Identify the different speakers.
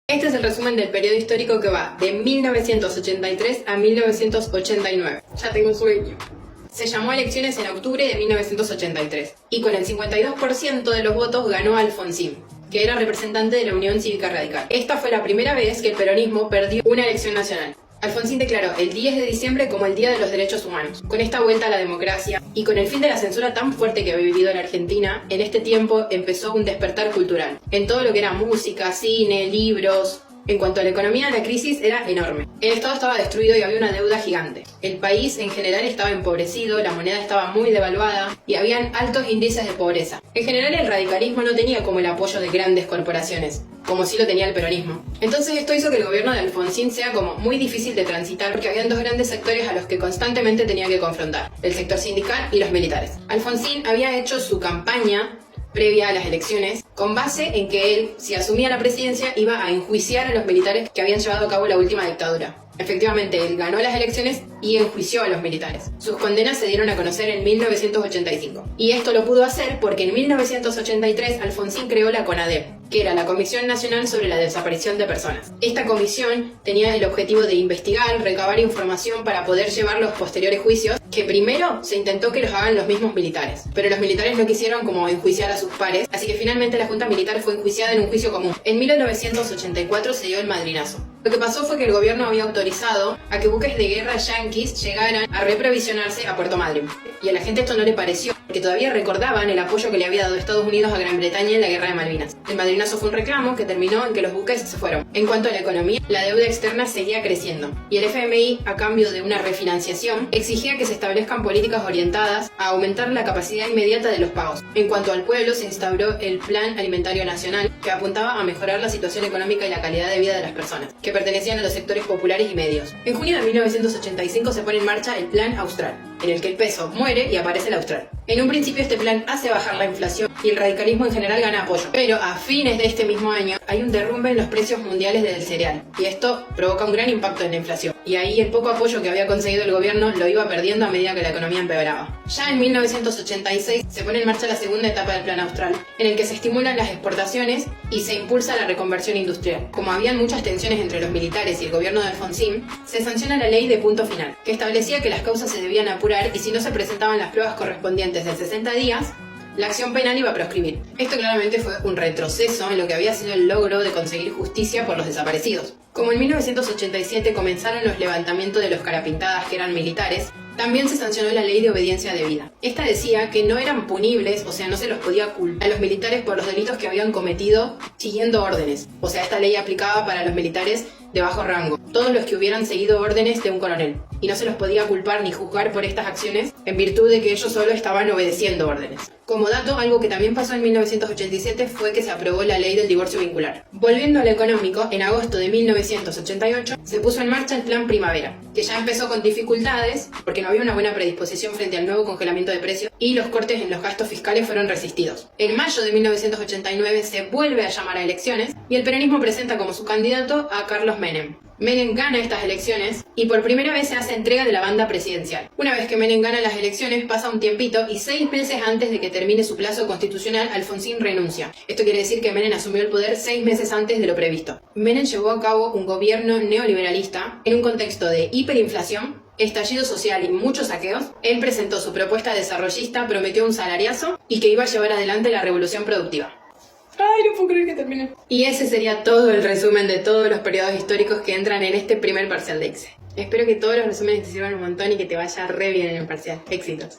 Speaker 1: Este es el resumen del periodo histórico que va de 1983 a 1989. Ya tengo un sueño. Se llamó a elecciones en octubre de 1983 y con el 52% de los votos ganó Alfonsín, que era representante de la Unión Cívica Radical. Esta fue la primera vez que el peronismo perdió una elección nacional. Alfonsín declaró el 10 de diciembre como el Día de los Derechos Humanos. Con esta vuelta a la democracia y con el fin de la censura tan fuerte que había vivido la Argentina, en este tiempo empezó un despertar cultural. En todo lo que era música, cine, libros. En cuanto a la economía, la crisis era enorme. El Estado estaba destruido y había una deuda gigante. El país en general estaba empobrecido, la moneda estaba muy devaluada y habían altos índices de pobreza. En general, el radicalismo no tenía como el apoyo de grandes corporaciones, como sí lo tenía el peronismo. Entonces esto hizo que el gobierno de Alfonsín sea como muy difícil de transitar porque habían dos grandes sectores a los que constantemente tenía que confrontar, el sector sindical y los militares. Alfonsín había hecho su campaña previa a las elecciones, con base en que él, si asumía la presidencia, iba a enjuiciar a los militares que habían llevado a cabo la última dictadura. Efectivamente, él ganó las elecciones y enjuició a los militares. Sus condenas se dieron a conocer en 1985. Y esto lo pudo hacer porque en 1983 Alfonsín creó la CONADEP, que era la Comisión Nacional sobre la Desaparición de Personas. Esta comisión tenía el objetivo de investigar, recabar información para poder llevar los posteriores juicios, que primero se intentó que los hagan los mismos militares, pero los militares no quisieron como enjuiciar a sus pares, así que finalmente la Junta Militar fue enjuiciada en un juicio común. En 1984 se dio el madrinazo. Lo que pasó fue que el gobierno había autorizado a que buques de guerra yanquis llegaran a reprovisionarse a Puerto Madryn. Y a la gente esto no le pareció, porque todavía recordaban el apoyo que le había dado Estados Unidos a Gran Bretaña en la Guerra de Malvinas. El madrinazo fue un reclamo que terminó en que los buques se fueron. En cuanto a la economía, la deuda externa seguía creciendo. Y el FMI, a cambio de una refinanciación, exigía que se establezcan políticas orientadas a aumentar la capacidad inmediata de los pagos. En cuanto al pueblo, se instauró el Plan Alimentario Nacional, que apuntaba a mejorar la situación económica y la calidad de vida de las personas, que pertenecían a los sectores populares y medios. En junio de 1985 se pone en marcha el Plan Austral, en el que el peso muere y aparece el austral. En un principio este plan hace bajar la inflación y el radicalismo en general gana apoyo, pero a fines de este mismo año hay un derrumbe en los precios mundiales del cereal y esto provoca un gran impacto en la inflación. Y ahí el poco apoyo que había conseguido el gobierno lo iba perdiendo a medida que la economía empeoraba. Ya en 1986 se pone en marcha la segunda etapa del Plan Austral, en el que se estimulan las exportaciones y se impulsa la reconversión industrial. Como habían muchas tensiones entre los militares y el gobierno de Alfonsín, se sanciona la ley de punto final, que establecía que las causas se debían apurar y si no se presentaban las pruebas correspondientes en 60 días, la acción penal iba a proscribir. Esto claramente fue un retroceso en lo que había sido el logro de conseguir justicia por los desaparecidos. Como en 1987 comenzaron los levantamientos de los carapintadas que eran militares, también se sancionó la ley de obediencia debida. Esta decía que no eran punibles, o sea, no se los podía culpar a los militares por los delitos que habían cometido siguiendo órdenes. O sea, esta ley aplicaba para los militares de bajo rango, todos los que hubieran seguido órdenes de un coronel, y no se los podía culpar ni juzgar por estas acciones en virtud de que ellos solo estaban obedeciendo órdenes. Como dato, algo que también pasó en 1987 fue que se aprobó la ley del divorcio vincular. Volviendo a lo económico, en agosto de 1988 se puso en marcha el Plan Primavera, que ya empezó con dificultades porque no había una buena predisposición frente al nuevo congelamiento de precios y los cortes en los gastos fiscales fueron resistidos. En mayo de 1989 se vuelve a llamar a elecciones y el peronismo presenta como su candidato a Carlos Menem. Menem gana estas elecciones y por primera vez se hace entrega de la banda presidencial. Una vez que Menem gana las elecciones pasa un tiempito y 6 meses antes de que termine su plazo constitucional, Alfonsín renuncia. Esto quiere decir que Menem asumió el poder 6 meses antes de lo previsto. Menem llevó a cabo un gobierno neoliberalista en un contexto de hiperinflación, estallido social y muchos saqueos. Él presentó su propuesta desarrollista, prometió un salariazo y que iba a llevar adelante la revolución productiva. ¡Ay, no puedo creer que termine! Y ese sería todo el resumen de todos los periodos históricos que entran en este primer parcial de ICSE. Espero que todos los resúmenes te sirvan un montón y que te vaya re bien en el parcial. Éxitos.